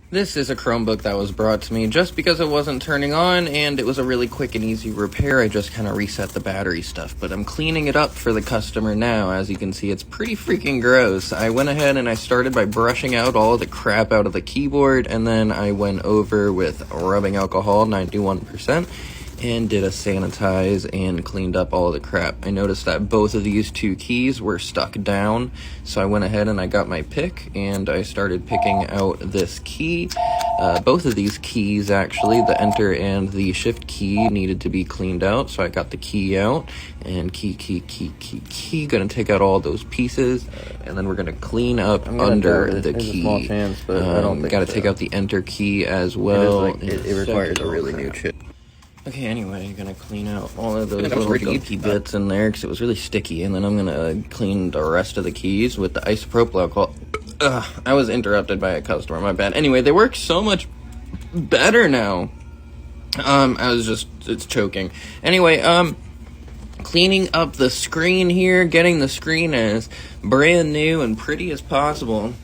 This is a Chromebook that was brought to me just because it wasn't turning on, and it was a really quick and easy repair. I just kind of reset the battery stuff, but I'm cleaning it up for the customer now. As you can see, it's pretty freaking gross. I went ahead and I started by brushing out all of the crap out of the keyboard, and then I went over with rubbing alcohol, 91%, and did a sanitize and cleaned up all of the crap. I noticed that both of these two keys were stuck down, so I went ahead and I got my pick and I started picking out this key. Both of these keys, actually, the enter and the shift key, needed to be cleaned out, so I got the key out, and key, gonna take out all those pieces, and then we're gonna clean up under the key. Small chance, but I don't think gotta so. take out the enter key as well. It requires a really new chip. Okay, anyway, I'm gonna clean out all of those little geeky bits in there because it was really sticky, and then I'm gonna clean the rest of the keys with the isopropyl alcohol. I was interrupted by a customer, my bad. Anyway, they work so much better now. It's choking. Anyway, cleaning up the screen here, getting the screen as brand new and pretty as possible.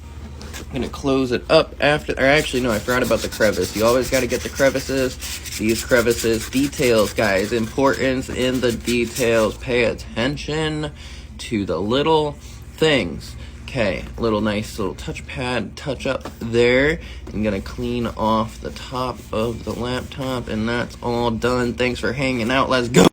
I'm gonna close it up after, or actually no, I forgot about the crevice. You always gotta get the crevices. These crevices, details, guys, importance in the details. Pay attention to the little things. Okay, nice little touchpad touch up there. I'm gonna clean off the top of the laptop, and that's all done. Thanks for hanging out. Let's go.